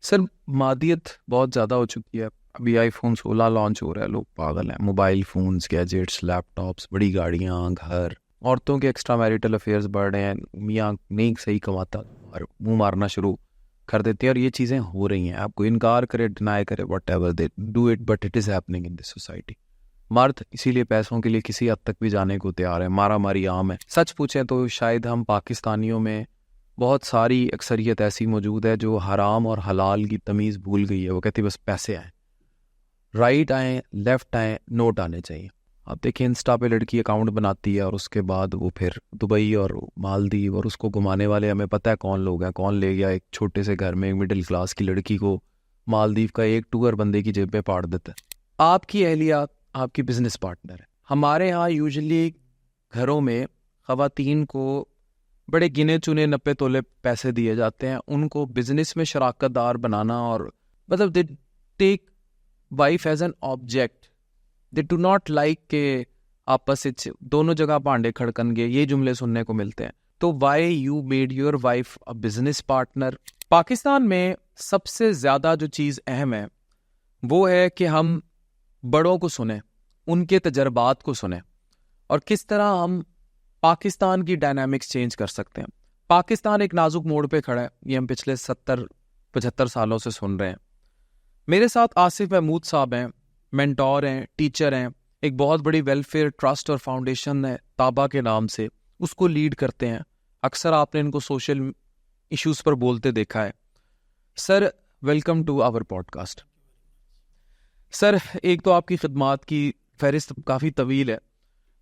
سر مادیت بہت زیادہ ہو چکی ہے. ابھی آئی فون 16 لانچ ہو رہا ہے, لوگ پاگل ہیں. موبائل فونز, گیجٹس, لیپ ٹاپس, بڑی گاڑیاں, گھر. عورتوں کے ایکسٹرا میریٹل افیئرز بڑھ رہے ہیں. میاں نہیں صحیح کماتا اور منہ مارنا شروع کر دیتے ہیں, اور یہ چیزیں ہو رہی ہیں. آپ کو انکار کرے, ڈینائی کرے, what ever they do it, but it is happening in this society. مرد اسی لیے پیسوں کے لیے کسی حد تک بھی جانے کو تیار ہے. مارا ماری عام ہے. سچ پوچھیں تو شاید ہم پاکستانیوں میں بہت ساری اکثریت ایسی موجود ہے جو حرام اور حلال کی تمیز بھول گئی ہے. وہ کہتی بس پیسے آئیں, رائٹ آئیں, لیفٹ آئیں, نوٹ آنے چاہیے. آپ دیکھیں انسٹا پہ لڑکی اکاؤنٹ بناتی ہے اور اس کے بعد وہ پھر دبئی اور مالدیو, اور اس کو گھمانے والے ہمیں پتہ ہے کون لوگ ہیں. کون لے گیا ایک چھوٹے سے گھر میں ایک مڈل کلاس کی لڑکی کو مالدیو کا ایک ٹور بندے کی جیب میں پاڑ دیتا ہے. آپ کی اہلیہ آپ کی بزنس پارٹنر ہے. ہمارے ہاں یوزلی گھروں میں خواتین کو بڑے گنے چنے 90 تولے پیسے دیے جاتے ہیں. ان کو بزنس میں شراکت دار بنانا, اور مطلب they take wife as an object. They do not like کہ آپس دونوں جگہ بانڈے کھڑکن گے, یہ جملے سننے کو ملتے ہیں. تو why you made your wife a business partner. Pakistan میں سب سے زیادہ جو چیز اہم ہے وہ ہے کہ ہم بڑوں کو سنیں, ان کے تجربات کو سنیں, اور کس طرح ہم پاکستان کی ڈائنامکس چینج کر سکتے ہیں. پاکستان ایک نازک موڑ پہ کھڑا ہے, یہ ہم پچھلے 70-75 سالوں سے سن رہے ہیں. میرے ساتھ آصف محمود صاحب ہیں, مینٹور ہیں, ٹیچر ہیں. ایک بہت بڑی ویلفیئر ٹرسٹ اور فاؤنڈیشن ہے تابا کے نام سے, اس کو لیڈ کرتے ہیں. اکثر آپ نے ان کو سوشل ایشوز پر بولتے دیکھا ہے. Sir welcome to our podcast. Sir ایک تو آپ کی خدمات کی فہرست کافی طویل ہے.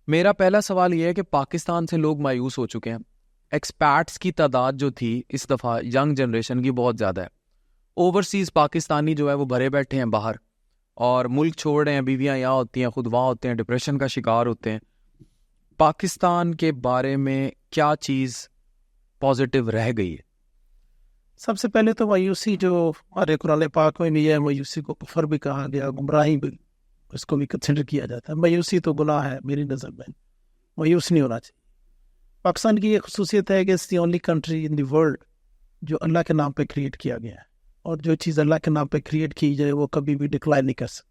میرا پہلا سوال یہ ہے کہ پاکستان سے لوگ مایوس ہو چکے ہیں. ایکسپیٹس کی تعداد جو تھی اس دفعہ ینگ جنریشن کی بہت زیادہ ہے. اوورسیز پاکستانی جو ہے وہ بھرے بیٹھے ہیں باہر, اور ملک چھوڑ رہے ہیں. بیویاں یہاں ہوتی ہیں, خود وہاں ہوتے ہیں, ڈپریشن کا شکار ہوتے ہیں. پاکستان کے بارے میں کیا چیز پازیٹیو رہ گئی ہے؟ سب سے پہلے تو مایوسی جو ہمارے قرآن پاک میں بھی ہے, مایوسی کو کفر بھی کہا گیا, گمراہی بھی اس کو بھی کنسیڈر کیا جاتا ہے. مایوسی تو گناہ ہے میری نظر میں, مایوس نہیں ہونا چاہیے. پاکستان کی یہ خصوصیت ہے کہ it's the only country in the world جو اللہ کے نام پہ کریٹ کیا گیا ہے, اور جو چیز اللہ کے نام پہ کریٹ کی جائے وہ کبھی بھی ڈکلائن نہیں کر سکتی.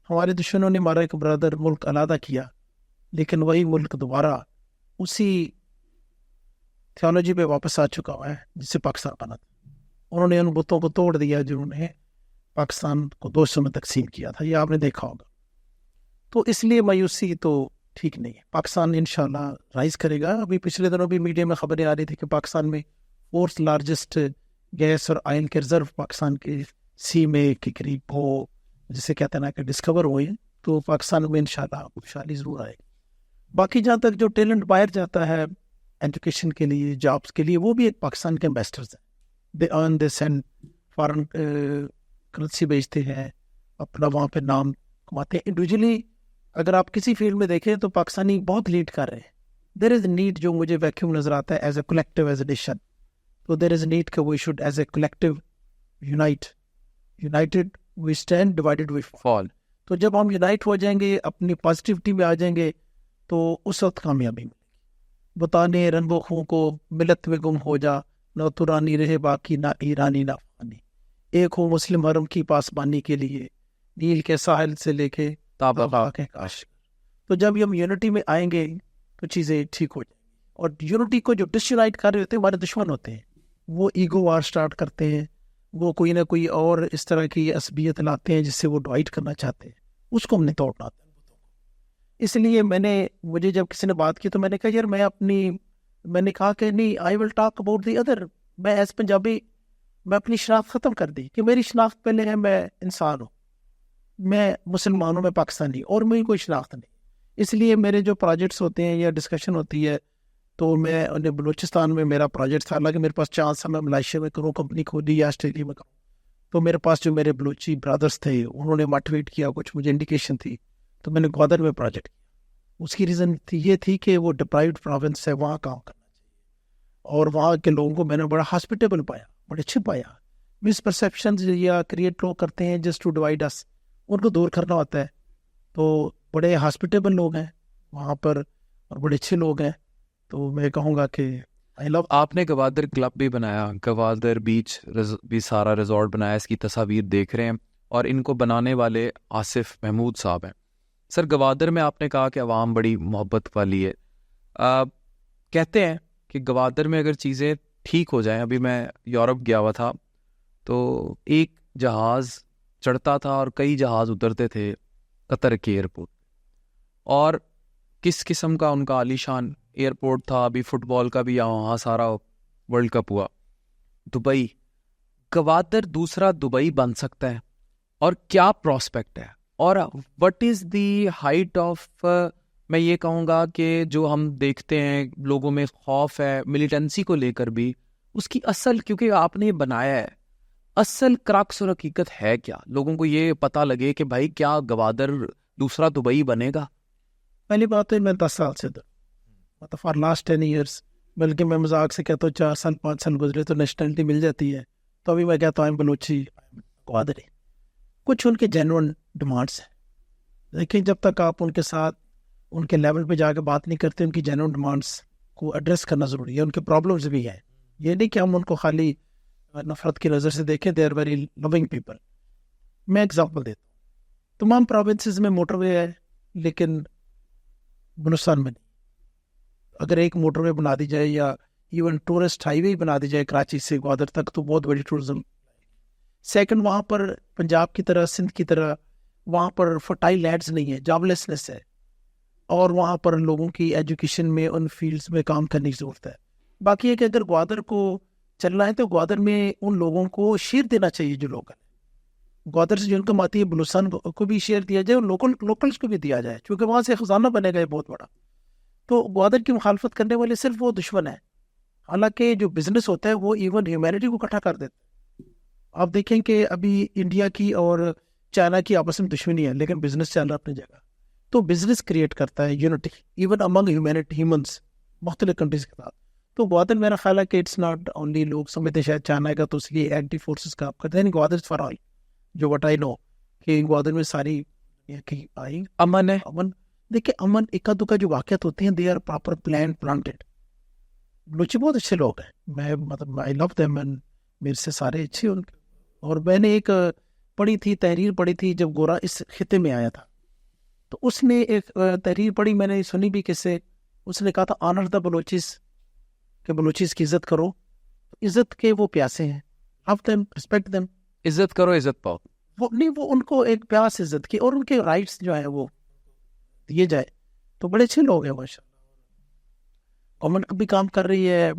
ہمارے دشمنوں نے ہمارا ایک برادر ملک علیحدہ کیا, لیکن وہی ملک دوبارہ اسی تھیولوجی پہ واپس آ چکا ہوا ہے جس سے پاکستان بنا تھا. انہوں نے ان بتوں کو توڑ دیا جنہوں نے پاکستان کو 2 حصوں میں تقسیم کیا تھا, یہ آپ نے دیکھا ہوگا. تو اس لیے مایوسی تو ٹھیک نہیں ہے. پاکستان انشاءاللہ رائز کرے گا. ابھی پچھلے دنوں بھی میڈیا میں خبریں آ رہی تھی کہ پاکستان میں 4th لارجسٹ گیس اور آئل کے ریزرو پاکستان کے سی میں کے قریب وہ جسے کہتے ہیں نا کہ ڈسکور ہوئے ہیں. تو پاکستان میں انشاءاللہ خوشحالی ضرور آئے گی. باقی جہاں تک جو ٹیلنٹ باہر جاتا ہے ایجوکیشن کے لیے, جابس کے لیے, وہ بھی ایک پاکستان کے انویسٹرز ہیں. دے ارن, دے سینڈ فارن کرنسی بیچتے ہیں, اپنا وہاں پہ نام کماتے ہیں. انڈیویجولی اگر آپ کسی فیلڈ میں دیکھیں تو پاکستانی بہت لیڈ کر رہے ہیں. دیر از نیڈ, جو مجھے ویکیوم نظر آتا ہے as a collective, as a nation. تو دیر از نیڈ کہ we should as a collective united we stand, divided we fall. تو جب ہم یونائٹ ہو جائیں گے, اپنی پازیٹیوٹی میں آ جائیں گے, تو اس وقت کامیابی ملے گی. بتانے رنگ و خوں کو ملت میں گم ہو جا, نہ ترانی رہے باقی, نہ ایرانی نہ افغانی. ایک ہو مسلم حرم کی پاسبانی کے لیے, نیل کے ساحل سے لے کے تابا کے کاش. تو جب ہم یونٹی میں آئیں گے تو چیزیں ٹھیک ہو جائیں گی. اور یونٹی کو جو ڈس یونائٹ کر رہے ہوتے ہیں ہمارے دشمن ہوتے ہیں, وہ ایگو وار سٹارٹ کرتے ہیں, وہ کوئی نہ کوئی اور اس طرح کی عصبیت لاتے ہیں جس سے وہ ڈوائٹ کرنا چاہتے ہیں. اس کو ہم نے توڑنا تھا. اس لیے مجھے جب کسی نے بات کی تو میں نے کہا یار میں نے کہا کہ نہیں, I will talk about the other. میں ایز پنجابی میں اپنی شناخت ختم کر دی کہ میری شناخت پہلے ہے میں انسان ہوں, میں مسلمان ہوں, میں پاکستانی, اور میری کوئی شناخت نہیں. اس لیے میرے جو پروجیکٹس ہوتے ہیں یا ڈسکشن ہوتی ہے تو میں بلوچستان میں میرا پروجیکٹ تھا, حالانکہ میرے پاس چانس تھا میں ملائیشیا میں کروں, کمپنی کھولی, یا آسٹریلیا میں کروں. تو میرے پاس جو میرے بلوچی برادرس تھے انہوں نے موٹیویٹ کیا, کچھ مجھے انڈیکیشن تھی, تو میں نے گوادر میں پروجیکٹ کیا. اس کی ریزن یہ تھی کہ وہ ڈپرائیوڈ پروونس ہے, وہاں کام کرنا چاہیے. اور وہاں کے لوگوں کو میں نے بڑا ہاسپٹیبل پایا, بڑے اچھے پایا. مس پرسیپشنز یا کریٹ لوگ کرتے ہیں جسٹ ٹو ڈیوائڈ اس, ان کو دور کرنا ہوتا ہے. تو بڑے ہاسپٹیبل لوگ ہیں وہاں پر, اور بڑے اچھے لوگ ہیں. تو میں کہوں گا کہ I love آپ نے گوادر کلب بھی بنایا, گوادر بیچ بھی سارا ریزورٹ بنایا, اس کی تصاویر دیکھ رہے ہیں, اور ان کو بنانے والے آصف محمود صاحب ہیں. سر گوادر میں آپ نے کہا کہ عوام بڑی محبت والی ہے. کہتے ہیں کہ گوادر میں اگر چیزیں ٹھیک ہو جائیں, ابھی میں یورپ گیا ہوا تھا تو ایک جہاز چڑھتا تھا اور کئی جہاز اترتے تھے قطر کے ایئرپورٹ, اور کس قسم کا ان کا عالی شان ایئرپورٹ تھا. ابھی فٹ بال کا بھی وہاں سارا ورلڈ کپ ہوا. دبئی, گوادر دوسرا دبئی بن سکتا ہے, اور کیا پراسپیکٹ ہے, اور what is the height of, میں یہ کہوں گا کہ جو ہم دیکھتے ہیں لوگوں میں خوف ہے ملیٹنسی کو لے کر بھی, اس کی اصل, کیونکہ آپ نے یہ بنایا ہے, اصل کراکس اور حقیقت ہے کیا, لوگوں کو یہ پتہ لگے کہ بھائی کیا گوادر دوسرا دبئی بنے گا. پہلی بات ہے میں 10 سال سے مطلب فار لاسٹ 10 ایئرس, بلکہ میں مذاق سے کہتا ہوں 4 سال 5 سال گزرے تو نیشنلٹی مل جاتی ہے, تو ابھی میں کہتا ہوں بلوچی گوادری. کچھ ان کے جینون ڈیمانڈس ہیں, دیکھیں جب تک آپ ان کے ساتھ ان کے لیول پہ جا کے بات نہیں کرتے, ان کی جینون ڈیمانڈس کو ایڈریس کرنا ضروری ہے. ان کے پرابلمز بھی ہیں, یہ نہیں کہ ہم ان کو خالی نفرت کی نظر سے دیکھیں. They are very loving people. میں ایگزامپل دیتا ہوں, تمام پروونسز میں موٹر وے ہے لیکن بلوچستان میں نہیں. اگر ایک موٹر وے بنا دی جائے یا ایون ٹورسٹ ہائی وے بنا دی جائے کراچی سے گوادر تک, تو بہت بڑی ٹورزم. سیکنڈ, وہاں پر پنجاب کی طرح سندھ کی طرح وہاں پر فرٹائل لینڈز نہیں ہے, جاب لیسنس ہے, اور وہاں پر لوگوں کی ایجوکیشن میں ان فیلڈز میں کام کرنے کی ضرورت ہے. باقی ہے کہ اگر گوادر کو چلنا ہے تو گوادر میں ان لوگوں کو شیئر دینا چاہیے جو لوکل ہے. گوادر سے جو انکم آتی ہے بلوچستان کو بھی شیئر دیا جائے, اور لوکلس کو بھی دیا جائے, کیونکہ وہاں سے خزانہ بنے گا بہت بڑا. تو گوادر کی مخالفت کرنے والے صرف وہ دشمن ہیں, حالانکہ جو بزنس ہوتا ہے وہ ایون ہیومینٹی کو اکٹھا کر دیتا ہے. آپ دیکھیں کہ ابھی انڈیا کی اور چائنا کی آپس میں دشمنی ہے, لیکن بزنس چل رہا اپنی جگہ. تو بزنس کریٹ کرتا ہے یونٹی ایون امنگ ہیومنس مختلف کنٹریز کے ساتھ. تو گوادر میرا خیال ہے کہ اٹس ناٹ اونلی, لوگ سمجھتے شاید چائنا کا تو اس لیے اینٹی فورسز کا آپ کرتے ہیں. گوادر فار آل, جو وٹ آئی نو کہ گوادر میں ساری آئی امن ہے. امن, دیکھیں امن اکا دکا جو واقعات ہوتے ہیں they are proper planted. Balochi بہت اچھے لوگ ہیں, میں مطلب آئی لو دیم, میرے سے سارے اچھے ان کے. اور میں نے ایک پڑھی تھی, تحریر پڑھی تھی جب گورا اس خطے میں آیا تھا, تو اس نے ایک تحریر پڑھی, میں نے سنی بھی کس سے, اس نے کہا تھا آنر دا بلوچیز, کہ بلوچیز کی عزت کرو. عزت کے وہ پیاسے ہیں, لو دیم, رسپیکٹ دیم. عزت کرو عزت پاؤ. وہ نہیں, وہ ان کو ایک پیاس عزت کی, اور ان کے رائٹس جو ہے وہ دیے جائے. تو بڑے اچھے لوگ ہیں ماشاء اللہ. گورنمنٹ بھی کام کر رہی ہے,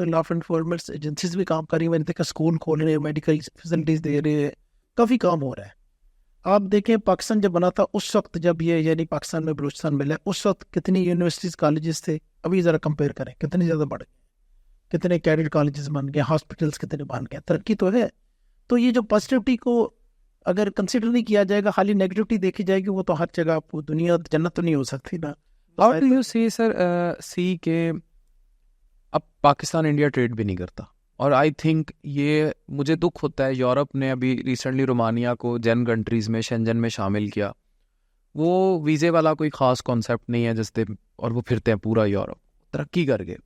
لا انفورسمنٹ ایجنسیز بھی کام کر رہی ہیں. میں نے دیکھا اسکول کھول رہے ہیں, میڈیکل فیسلٹیز دے رہے ہیں, کافی کام ہو رہا ہے. آپ دیکھیں پاکستان جب بنا تھا اس وقت, جب یہ یعنی پاکستان میں بلوچستان ملا, اس وقت کتنی یونیورسٹیز کالجز تھے. ابھی ذرا کمپیئر کریں کتنے زیادہ بڑھ گئے, کتنے کیڈٹ کالجز بن گئے, ہاسپٹلس کتنے بن گئے. ترقی تو ہے. تو یہ جو پازیٹیوٹی کو اگر کنسیڈر نہیں کیا جائے گا, خالی نیگیٹیوٹی دیکھی جائے گی, وہ تو ہر جگہ دنیا جنت تو نہیں ہو سکتی نا. How do you see سر سی کہ اب پاکستان انڈیا ٹریڈ بھی نہیں کرتا, اور آئی تھنک یہ مجھے دکھ ہوتا ہے. یورپ نے ابھی ریسنٹلی رومانیہ کو جین کنٹریز میں شنجن میں شامل کیا. وہ ویزے والا کوئی خاص کانسیپٹ نہیں ہے جس سے, اور وہ پھرتے ہیں پورا یورپ, ترقی کر گئے.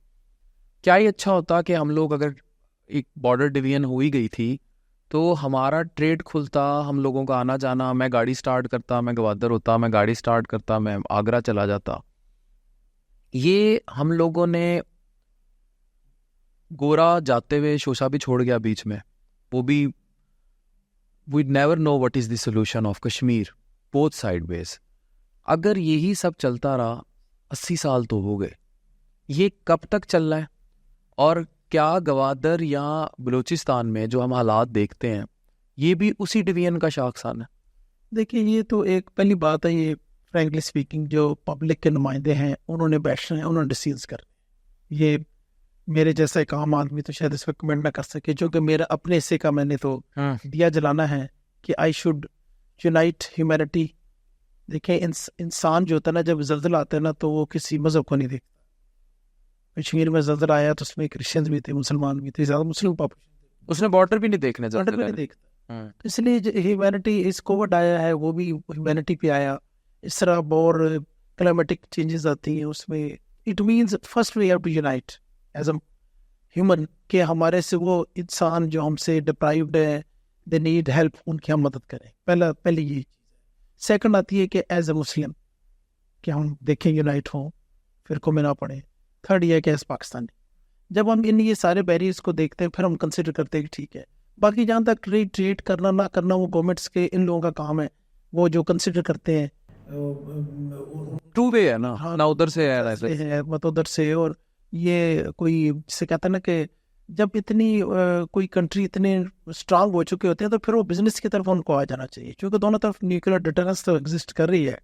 کیا یہ اچھا ہوتا کہ ہم لوگ, اگر ایک بارڈر ڈویژن ہو ہی گئی تھی تو ہمارا ٹریڈ کھلتا, ہم لوگوں کا آنا جانا, میں گاڑی سٹارٹ کرتا, میں گوادر ہوتا, میں گاڑی سٹارٹ کرتا, میں آگرہ چلا جاتا. یہ ہم لوگوں نے گورا جاتے ہوئے شوشا بھی چھوڑ گیا بیچ میں, وہ بھی we never know what is the solution of Kashmir both sideways. اگر یہی سب چلتا رہا, 80 سال تو ہو گئے, یہ کب تک چل رہا ہے؟ اور کیا گوادر یا بلوچستان میں جو ہم حالات دیکھتے ہیں یہ بھی اسی ڈویژن کا شاخسان ہے؟ دیکھیں یہ تو ایک پہلی بات ہے, یہ فرینکلی اسپیکنگ جو پبلک کے نمائندے ہیں انہوں نے بیٹھنا ہے, انہوں نے ڈیسیز کر. یہ میرے جیسا ایک عام آدمی تو شاید اس پہ کمنٹ نہ کر سکے, جو کہ میرا اپنے حصے کا میں نے تو دیا جلانا ہے کہ آئی شوڈ یونائٹ ہیومینٹی. دیکھیں انسان جو ہوتا ہے نا, جب زلزلہ آتا ہے نا تو وہ کسی مذہب کو نہیں دیکھتا. کشمیر میں زلزلہ آیا تو اس میں کرسچنز بھی تھے, مسلمان بھی تھے, زیادہ مسلم پاپولیشن, اس نے بارڈر بھی نہیں دیکھنے, بارڈر بھی نہیں دیکھتا. اس لیے ہیومینٹی, اس کووڈ آیا ہے وہ بھی ہیومینٹی پہ آیا. اس طرح اور کلائمیٹک چینجز آتی ہیں, اس میں it means first we have to unite as a human کہ ہمارے سے وہ انسان جو ہم سے ڈپرائیوڈ ہے, دے نیڈ ہیلپ, ان کی ہم مدد کریں. پہلی یہ چیز ہے. سیکنڈ آتی ہے کہ ایز اے مسلم کہ ہم دیکھیں یونائٹ ہوں, فرقوں میں نہ پڑیں. تھرڈ یہ ہے کہ ایز پاکستانی جب ہم یہ سارے بیریئرس کو دیکھتے ہیں پھر ہم کنسیڈر کرتے ہیں کہ ٹھیک ہے. باقی جہاں تک ٹریٹ کرنا نہ کرنا وہ گورنمنٹس کے ان لوگوں کا کام ہے, وہ جو کنسیڈر کرتے ہیں ٹو وے ہے نا, نہ ادھر سے ہے مت ادھر سے. اور یہ کوئی جسے کہتا ہے نا کہ جب اتنی کوئی کنٹری اتنے اسٹرانگ ہو چکے ہوتے ہیں تو پھر وہ بزنس کی طرف ان کو آ جانا چاہیے, کیونکہ دونوں طرف نیوکلیر ڈیٹرنس تو ایگزسٹ کر رہی ہے.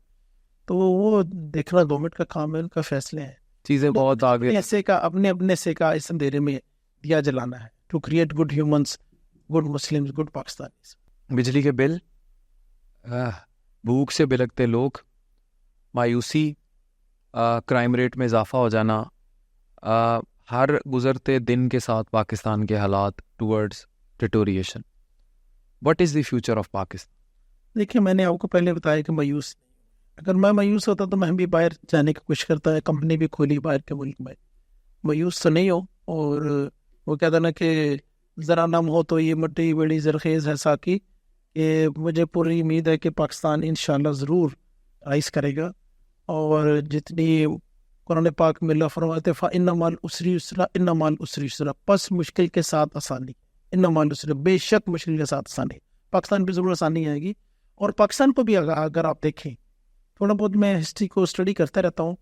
تو وہ دیکھنا گورنمنٹ کا کام ہے, ان کا فیصلے ہیں. چیزیں بہت آگے ایسے کا اپنے سے کا اس اندھیرے میں دیا جلانا ہے to create good humans, good Muslims, good Pakistanis. بجلی کے بل, بھوک سے بلکتے لوگ, مایوسی, کرائم ریٹ میں اضافہ ہو جانا, ہر گزرتے دن کے ساتھ پاکستان کے حالات towards ڈیٹوریشن. What is the future of Pakistan? دیکھیے میں نے آپ کو پہلے بتایا کہ مایوس, اگر میں مایوس ہوتا تو میں بھی باہر جانے کی کوشش کرتا ہے, کمپنی بھی کھولی باہر کے ملک میں. مایوس تو نہیں ہو, اور وہ کہتا نا کہ ذرا نم ہو تو یہ مٹی بڑی زرخیز ہے ساکی, کہ مجھے پوری امید ہے کہ پاکستان انشاءاللہ ضرور رائز کرے گا. اور جتنی قرآن پاک میں اللہ فرماتے فَإِنَّ مَعَ الْعُسْرِ يُسْرًا إِنَّ مَعَ الْعُسْرِ يُسْرًا, پس مشکل کے ساتھ آسانی, إِنَّ مَعَ الْعُسْرِ, بے شک مشکل کے ساتھ آسانی. پاکستان پہ ضرور آسانی آئے گی. اور پاکستان کو بھی اگر آپ دیکھیں, تھوڑا بہت میں ہسٹری کو اسٹڈی کرتا رہتا ہوں,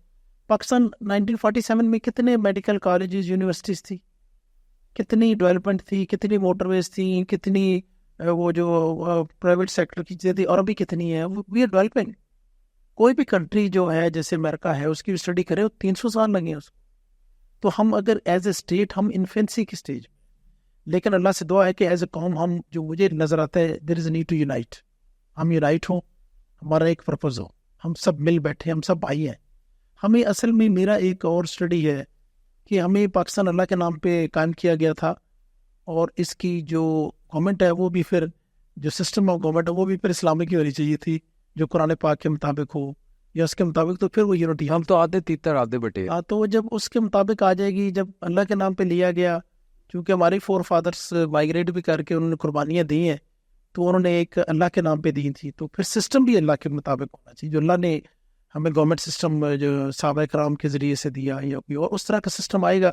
پاکستان 1947 میں کتنے میڈیکل کالجز, یونیورسٹیز تھی, کتنی ڈیولپمنٹ تھی, کتنی موٹر ویز تھی, کتنی وہ جو پرائیویٹ سیکٹر کی چیزیں تھی, اور ابھی کتنی ہے. We are developing. کوئی بھی کنٹری جو ہے جیسے امریکہ ہے, اس کی اسٹڈی کرے 300 سال لگے ہیں اس کو. تو ہم اگر ایز اے اسٹیٹ ہم انفینسی کی اسٹیج میں, لیکن اللہ سے دعا ہے کہ ایز اے قوم ہم, جو مجھے نظر آتا ہے دیر از اے نیڈ ٹو یونائٹ. ہم یونائٹ ہوں, ہمارا ایک پرپز ہو, ہم سب مل بیٹھے, ہم سب بھائی ہیں. ہمیں اصل میں میرا ایک اور اسٹڈی ہے کہ ہمیں پاکستان اللہ کے نام پہ قائم کیا گیا تھا, اور اس کی جو گورنمنٹ ہے وہ بھی پھر جو سسٹم آف گورنمنٹ ہے وہ بھی پھر اسلامک کی ہونی چاہیے تھی, جو قرآن پاک کے مطابق ہو یا اس کے مطابق. تو پھر وہ یونٹی, ہم تو آدھے تیتر آدھے بٹے. ہاں, تو جب اس کے مطابق آ جائے گی, جب اللہ کے نام پہ لیا گیا, کیونکہ ہمارے فور فادرس مائگریٹ بھی کر کے انہوں نے قربانیاں دی ہیں, تو انہوں نے ایک اللہ کے نام پہ دی تھی, تو پھر سسٹم بھی اللہ کے مطابق ہونا چاہیے. جو اللہ نے ہمیں گورنمنٹ سسٹم جو صحابہ کرام کے ذریعے سے دیا یا کوئی اور اس طرح کا سسٹم آئے گا,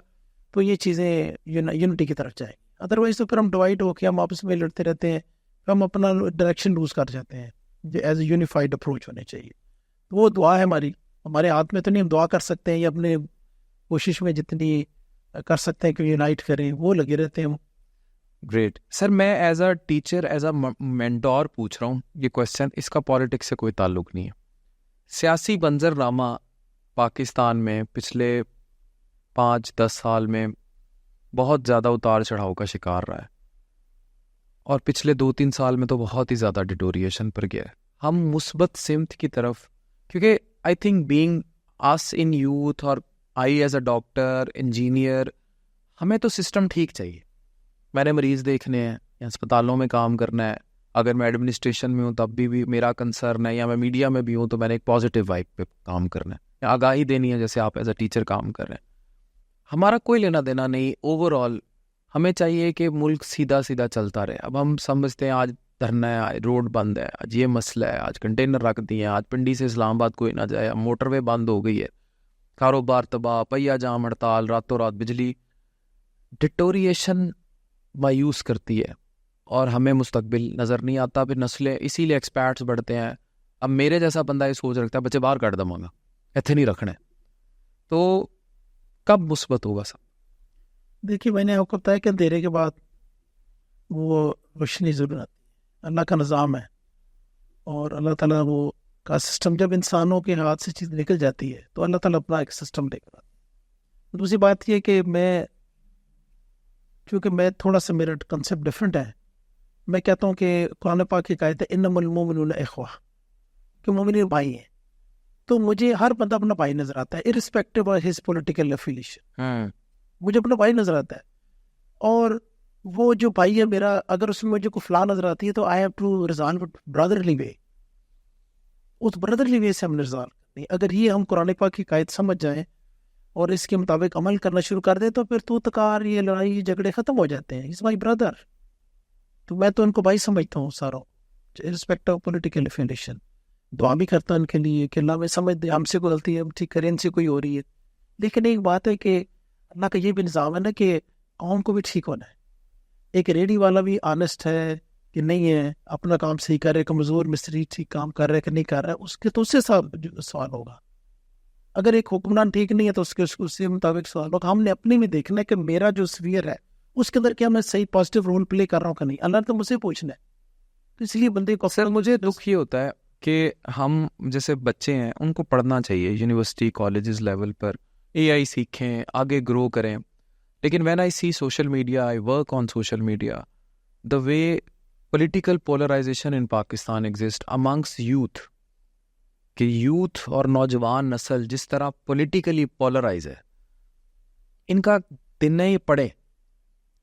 تو یہ چیزیں یونٹی کی طرف جائیں گی. ادروائز تو پھر ہم ڈیوائڈ ہو کے ہم آپس میں لڑتے رہتے ہیں, ہم اپنا ڈائریکشن لوز کر جاتے ہیں. جو ایز اے یونیفائڈ اپروچ ہونے چاہیے. وہ دعا ہے ہمارے ہاتھ میں تو نہیں, ہم دعا کر سکتے ہیں یا اپنے کوشش میں جتنی کر سکتے ہیں کہ یونائٹ کریں, وہ لگے رہتے ہیں. گریٹ سر, میں as a teacher, as a mentor پوچھ رہا ہوں یہ کویسچن, اس کا پالیٹکس سے کوئی تعلق نہیں ہے. سیاسی منظر نامہ پاکستان میں پچھلے 5-10 سال میں بہت زیادہ اتار چڑھاؤ کا شکار رہا ہے, اور پچھلے 2-3 سال میں تو بہت ہی زیادہ ڈیٹوریشن پر گیا ہے. ہم مثبت سمت کی طرف, کیونکہ I think being us in youth, اور I as a doctor, engineer, ہمیں تو سسٹم ٹھیک چاہیے. میں نے مریض دیکھنے ہیں یا اسپتالوں میں کام کرنا ہے, اگر میں ایڈمنسٹریشن میں ہوں تب بھی میرا کنسرن ہے, یا میں میڈیا میں بھی ہوں تو میں نے ایک پازیٹیو وائب پہ کام کرنا ہے, یا آگاہی دینی ہے جیسے آپ ایز اے ٹیچر کام کر رہے ہیں. ہمارا کوئی لینا دینا نہیں. اوور آل ہمیں چاہیے کہ ملک سیدھا سیدھا چلتا رہے. اب ہم سمجھتے ہیں آج دھرنا ہے, آج روڈ بند ہے, آج یہ مسئلہ ہے, آج کنٹینر رکھ دیے ہیں, آج پنڈی سے اسلام آباد کوئی نہ جائے, موٹر وے بند ہو گئی ہے, کاروبار تباہ, پہیا جام ہڑتال, راتوں رات بجلی. ڈیٹوریشن مایوس کرتی ہے اور ہمیں مستقبل نظر نہیں آتا. پھر نسلیں, اسی لیے ایکسپیرٹس بڑھتے ہیں. اب میرے جیسا بندہ یہ سوچ رکھتا ہے بچے باہر کاٹ دماغا, ایتھے نہیں رکھنے. تو کب مثبت ہوگا سب؟ دیکھیے میں نے آپ کو بتایا کہ اندھیرے کے بعد وہ روشنی ضرور آتی ہے. اللہ کا نظام ہے, اور اللہ تعالیٰ وہ کا سسٹم, جب انسانوں کے ہاتھ سے چیز نکل جاتی ہے تو اللہ تعالیٰ اپنا ایک سسٹم لے کر آتا ہے. دوسری بات یہ کہ چونکہ میں تھوڑا سا میرا کنسیپٹ ڈفرینٹ ہے, میں کہتا ہوں کہ قرآن پاک کی آیت ہے انما المؤمنون اخوہ, کہ مومنین بھائی ہیں. تو مجھے ہر بندہ اپنا بھائی نظر آتا ہے, irrespective of his political affiliation. مجھے اپنا بھائی نظر آتا ہے, اور وہ جو بھائی ہے میرا, اگر اس میں مجھے کوئی فلاح نظر آتی ہے تو I have to resolve it brotherly way. Us brotherly way سے ہم نے resolve کرنی. اگر یہ ہم قرآن پاک کی آیت سمجھ جائیں اور اس کے مطابق عمل کرنا شروع کر دے تو پھر تو تکار یہ لڑائی جھگڑے ختم ہو جاتے ہیں. از مائی بردر. تو میں تو ان کو بھائی سمجھتا ہوں ساروں, رسپیکٹ آف پولیٹیکل افیلیشن. دعا بھی کرتا ہوں ان کے لیے کہ اللہ میں سمجھ دے, ہم سے کوئی غلطی ہے ہم ٹھیک کریں, ان سے کوئی ہو رہی ہے. لیکن ایک بات ہے کہ اللہ کا یہ بھی نظام ہے نا کہ قوم کو بھی ٹھیک ہونا ہے. ایک ریڈی والا بھی آنیسٹ ہے کہ نہیں ہے, اپنا کام صحیح کر رہے, کمزور مستری ٹھیک کام کر رہے کہ نہیں کر رہا ہے, اس کے تو اس سے سوال ہوگا. اگر ایک حکمران ٹھیک نہیں ہے تو اس کے مطابق سوال ہوگا. ہم نے اپنے میں دیکھنا ہے کہ میرا جو سفیر ہے اس کے اندر کیا میں صحیح پازیٹیو رول پلے کر رہا ہوں کہ نہیں. اللہ نے تو مجھ سے پوچھنا ہے. تو اس لیے بندے کو سر مجھے دکھ یہ ہوتا ہے کہ ہم جیسے بچے ہیں ان کو پڑھنا چاہیے یونیورسٹی کالجز لیول پر, اے آئی سیکھیں, آگے گرو کریں. لیکن when I see social media, I work on social media, the way political polarisation in Pakistan exist amongst youth, کہ یوتھ اور نوجوان نسل جس طرح پولیٹیکلی پولرائز ہے, ان کا دن ہے یہ پڑھیں,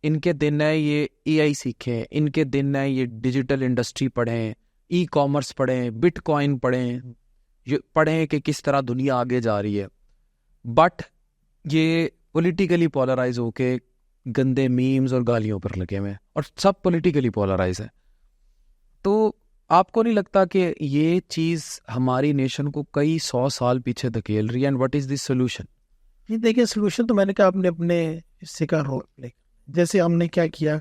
ان کے دن ہے یہ اے آئی سیکھیں, ان کے دن ہے یہ ڈیجیٹل انڈسٹری پڑھیں, ای کامرس پڑھیں, بٹ کوائن پڑھیں, یہ پڑھیں کہ کس طرح دنیا آگے جا رہی ہے. بٹ یہ پولیٹیکلی پولرائز ہو کے گندے میمز اور گالیوں پر لگے ہوئے ہیں, اور سب پولیٹیکلی پولرائز ہے. تو آپ کو نہیں لگتا کہ یہ چیز ہماری نیشن کو کئی 100 سال پیچھے دھکیل رہی ہے؟ And what is the solution? یہ دیکھیں سولوشن تو میں نے کہا آپ نے اپنے حصے کا رول پلے. جیسے ہم نے کیا کیا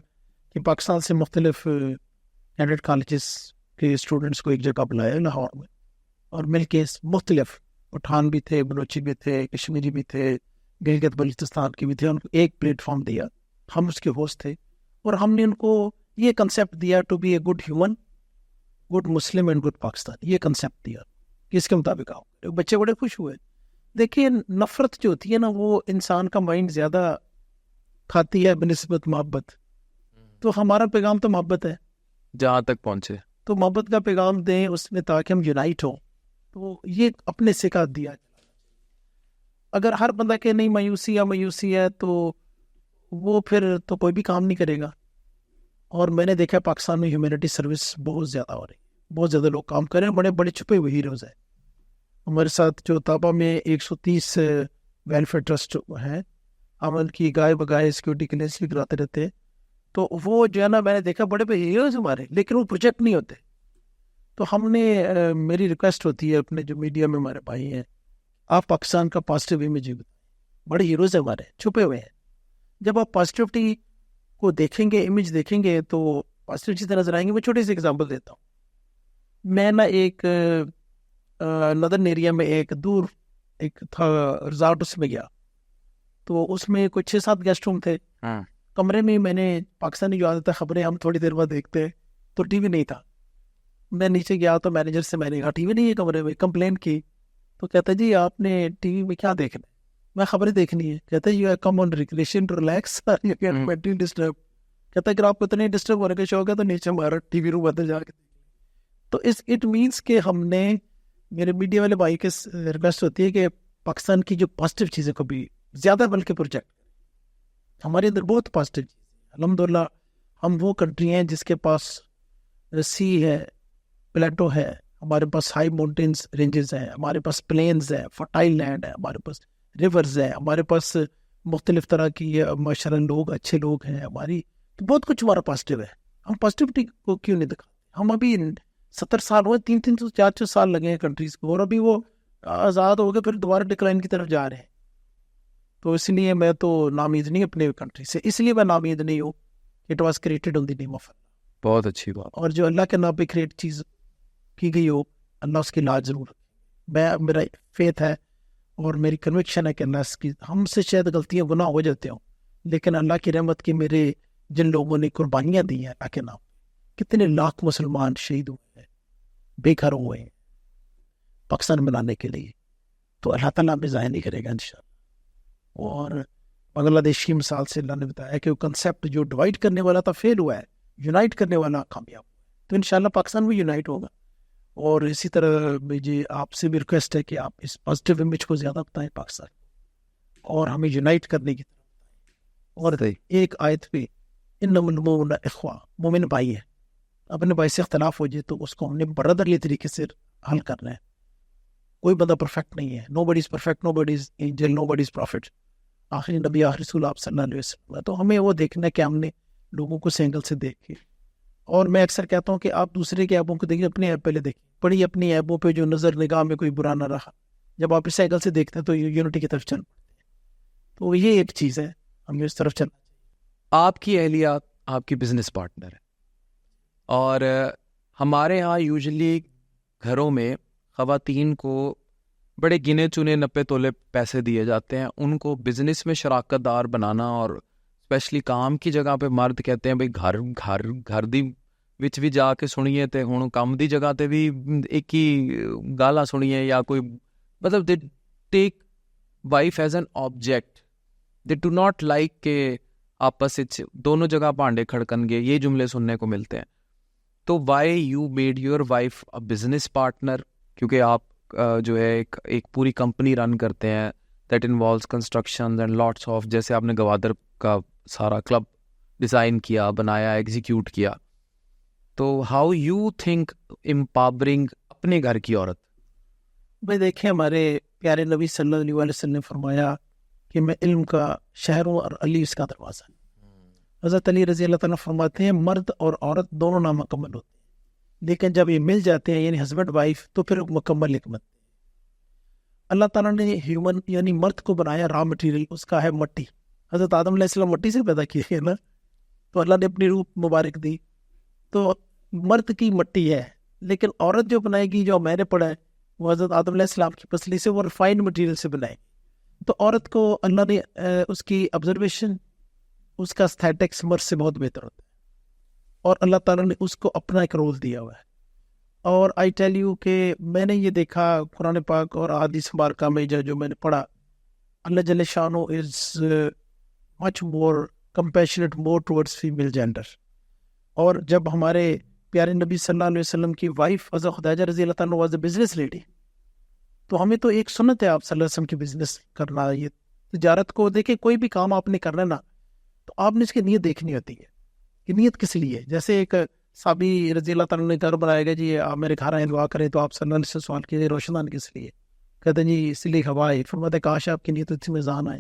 کہ پاکستان سے مختلف کیڈٹ کالجز کے اسٹوڈنٹس کو ایک جگہ بلایا لاہور میں, اور مل کے مختلف پٹھان بھی تھے, بلوچی بھی تھے, کشمیری بھی تھے, گلگت بلتستان کے بھی تھے, ان کو ایک پلیٹ فارم دیا. ہم اس کے ہوسٹ تھے, اور ہم نے ان کو یہ کنسیپٹ دیا to be a good human, good Muslim and good Pakistan. یہ کنسیپٹ دیا کہ اس کے مطابق آؤ. بچے بڑے خوش ہوئے. دیکھیے نفرت جو ہوتی ہے نا وہ انسان کا مائنڈ زیادہ کھاتی ہے بنسبت محبت. تو ہمارا پیغام تو محبت ہے, جہاں تک پہنچے تو محبت کا پیغام دیں اس میں تاکہ ہم یونائٹ ہوں. تو یہ اپنے سے کا دیا. اگر ہر بندہ کہ نہیں مایوسی ہے تو وہ پھر تو کوئی بھی کام نہیں کرے گا. اور میں نے دیکھا پاکستان میں ہیومینٹی سروس بہت زیادہ ہو رہی ہے, بہت زیادہ لوگ کام کر رہے ہیں, بڑے بڑے چھپے ہوئے ہیروز ہیں. ہمارے ساتھ جو طابہ میں 130 ویلفیئر ٹرسٹ ہیں, ہم ان کی گائے بگائے سیکورٹی کلیئرنس بھی کراتے رہتے ہیں. تو وہ جو ہے نا میں نے دیکھا بڑے بڑے ہیروز ہمارے, لیکن وہ پروجیکٹ نہیں ہوتے. تو ہم نے میری ریکویسٹ ہوتی ہے اپنے جو میڈیا میں ہمارے بھائی ہیں, آپ پاکستان کا پازیٹیو امیج بتائیں. بڑے ہیروز ہیں ہمارے, چھپے ہوئے ہیں. جب آپ پازیٹیوٹی کو دیکھیں گے, امیج دیکھیں گے تو پازیٹیو چیزیں نظر آئیں گے. میں چھوٹی سی ایگزامپل دیتا ہوں. میں نا ایک نادرن ایریا میں ایک دور ایک تھا ریزارٹ, اس میں گیا تو اس میں کوئی 6-7 گیسٹ روم تھے. کمرے میں نے پاکستانی جو آتا تھا خبریں ہم تھوڑی دیر بعد دیکھتے, تو ٹی وی نہیں تھا. میں نیچے گیا تو مینیجر سے میں نے کہا ٹی وی نہیں ہے کمرے میں, کمپلین کی. تو کہتا جی آپ نے ٹی وی میں کیا دیکھنا ہے؟ میں خبریں دیکھنی ہے. کہتا you come on recreation to relax, you get mentally disturb. کہتا کہ آپ کو اتنے ڈسٹرب ہونے کا شوق ہے تو نیچے ہمارا ٹی وی روم اندر جا کے. تو اٹ مینس کہ ہم نے, میرے میڈیا والے بھائی کے ریکویسٹ ہوتی ہے کہ پاکستان کی جو پازیٹیو چیزیں کو بھی زیادہ بلکہ پروجیکٹ. ہمارے اندر بہت پازیٹیو چیز ہے الحمدللہ. ہم وہ کنٹری ہیں جس کے پاس سی ہے, پلیٹو ہے, ہمارے پاس ہائی ماؤنٹینز رینجز ہیں, ہمارے پاس پلینز ہیں, فرٹائل لینڈ ہے, ہمارے پاس ریورز ہیں, ہمارے پاس مختلف طرح کی ماشاءاللہ لوگ اچھے لوگ ہیں ہماری. تو بہت کچھ ہمارا پازیٹیو ہے. ہم پازیٹیوٹی کو کیوں نہیں دکھاتے؟ ہم ابھی 70 سال ہوئے, 3-4 سال لگے ہیں کنٹریز کو, اور ابھی وہ آزاد ہو گئے پھر دوبارہ ڈکلائن کی طرف جا رہے ہیں. تو اس لیے میں تو نامید نہیں اپنے کنٹری سے, اس لیے میں نامید نہیں ہوں. It was created on the name of Allah. بہت اچھی بات. اور جو اللہ کے نام پہ کریٹ چیز کی گئی ہو, اللہ اس کی لاج ضرور. میرا فیتھ ہے اور میری کنوکشن ہے کہ اللہ اس کی, ہم سے شاید غلطیاں گناہ ہو جاتے ہوں, لیکن اللہ کی رحمت کی میرے جن لوگوں نے قربانیاں دی ہیں اللہ کے نام, کتنے لاکھ مسلمان شہید ہوئے ہیں, بے گھر ہوئے ہیں پاکستان بنانے کے لیے. تو اللہ تعالیٰ ہمیں ضائع نہیں کرے گا انشاءاللہ. اور بنگلہ دیش کی مثال سے اللہ نے بتایا کہ وہ کنسیپٹ جو ڈیوائڈ کرنے والا تھا فیل ہوا ہے, یونائٹ کرنے والا کامیاب. تو انشاءاللہ پاکستان بھی یونائٹ ہوگا. اور اسی طرح مجھے آپ سے بھی ریکویسٹ ہے کہ آپ اس پازیٹیو امیج کو زیادہ بتائیں پاکستان, اور ہمیں یونائٹ کرنے کی طرف. اور ایک آیت پہ انما المؤمنون اخوہ, مومن بھائی ہے. اپنے بھائی سے اختلاف ہو جائے تو اس کو ہم نے برادرلی طریقے سے حل کرنا ہے. کوئی بندہ پرفیکٹ نہیں ہے. Nobody is perfect, nobody is angel, nobody is prophet. آخری نبی آخری رسول آپ صلی اللہ علیہ وسلم ہے. تو ہمیں وہ دیکھنا ہے کہ ہم نے لوگوں کو سینگل سے دیکھے. اور میں اکثر کہتا ہوں کہ آپ دوسرے کے عیبوں کو دیکھیں, اپنے عیب پہلے دیکھیں. پڑھی اپنی عیبوں پہ جو نظر نگاہ میں کوئی برا نہ رہا. جب آپ اس اینگل سے دیکھتے ہیں تو یونٹی کی طرف چل پڑتے ہیں. تو یہ ایک چیز ہے, ہمیں اس طرف چلنا چاہیے. آپ کی اہلیہ آپ کی بزنس پارٹنر ہے, اور ہمارے ہاں یوزلی گھروں میں خواتین کو بڑے گنے چنے 90 تولے پیسے دیے جاتے ہیں. ان کو بزنس میں شراکت دار بنانا, اور اسپیشلی کام کی جگہ پہ مرد کہتے ہیں بھائی گھر دی وچ بھی جا کے سنیے تے ہن کام دی جگہ تے بھی ایک ہی گالاں سنیے, یا کوئی مطلب they take wife as an object. They do not like کہ آپس دونوں جگہ بھانڈے کھڑکن گے, یہ جملے سننے کو ملتے ہیں. تو why you made your wife a business partner, کیونکہ آپ جو ہے ایک پوری کمپنی رن کرتے ہیں that involves construction and lots of, جیسے آپ نے گوادر کا سارا کلب ڈیزائن کیا, بنایا, ایگزیکیوٹ کیا. تو ہاؤ یو تھنک امپاورنگ اپنے گھر کی عورت؟ بھائی دیکھیں, ہمارے پیارے نبی صلی اللہ علیہ وسلم نے فرمایا کہ میں علم کا شہر ہوں اور علی اس کا دروازہ. حضرت علی رضی اللہ تعالیٰ فرماتے ہیں مرد اور عورت دونوں نامکمل ہوتے ہیں, لیکن جب یہ مل جاتے ہیں یعنی ہسبینڈ وائف, تو پھر ایک مکمل حکمت. اللہ تعالیٰ نے ہیومن یعنی مرد کو بنایا, را مٹیریل اس کا ہے مٹی. حضرت آدم علیہ السلام مٹی سے پیدا کیے ہیں نا, تو اللہ نے اپنی روح مبارک دی. تو مرد کی مٹی ہے, لیکن عورت جو بنائے گی, جو میں نے پڑھا ہے, وہ حضرت آدم علیہ السلام کی پسلی سے, وہ ریفائنڈ مٹیریل سے بنائے. تو عورت کو اللہ نے اس کی آبزرویشن, اس کا اسٹیٹکس مرد سے بہت بہتر ہوتا ہے, اور اللہ تعالیٰ نے اس کو اپنا ایک رول دیا ہوا ہے. اور آئی ٹیل یو کہ میں نے یہ دیکھا قرآن پاک اور احادیث مبارکہ میں جو میں نے پڑھا, اللہ جل شانہ از مچ مور کمپیشنیٹ مور ٹورڈز فیمیل جینڈر. اور جب ہمارے پیارے نبی صلی اللہ علیہ وسلم کی وائف حضرت خدیجہ رضی اللہ تعالیٰ واز اے بزنس لیڈی, تو ہمیں تو ایک سنت ہے آپ صلی اللہ علیہ وسلم کی بزنس کرنا. یہ تجارت کو دیکھیں, کوئی بھی کام آپ نے کرنا نا, تو آپ نے اس کی نیت دیکھنی ہوتی ہے کہ نیت کس لیے. جیسے ایک صحابی رضی اللہ تعالیٰ نے گھر بنایا گیا, جی آپ میرے گھر آئیں دعا کریں, تو آپ صلی اللہ علیہ وسلم سوال کیے روشن دان کس لیے؟ کہتے ہیں جی اس لیے ہوائے. فرماتے کاش آپ کی نیت اس میں ذہن آئے,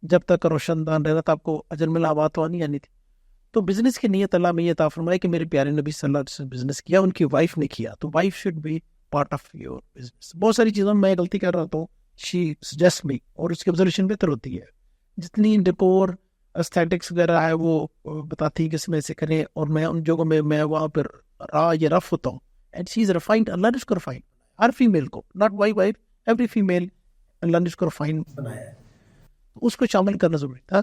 جب تک روشن دان رہنا تھا آپ کو اجر ملا, بات تو نہیں آنی تھی. تو بزنس کی نیت اللہ میں یہ عطا فرمائے کہ میرے پیارے نبی صلی اللہ علیہ وسلم بزنس کیا, ان کی وائف نے کیا, تو wife should be part of your business. بہت ساری چیزوں میں غلطی کر رہا ہوں, شی سجیسٹ می, اور اس کی آبزرویشن بہتر ہوتی ہے. جتنی ڈیکور اسٹیٹکس وغیرہ ہے وہ بتاتی ہے کہ اس میں سے کریں, اور میں ان جگہوں میں وہاں پر یہ رف ہوتا ہوں. اینڈ شی از ریفائنڈ, اللہ نے اس کو ریفائنڈ بنایا, ہر فیمیل کو, not why wife, every female Allah نے اس کو ریفائنڈ بنایا ہے. اس کو شامل کرنا ضروری تھا.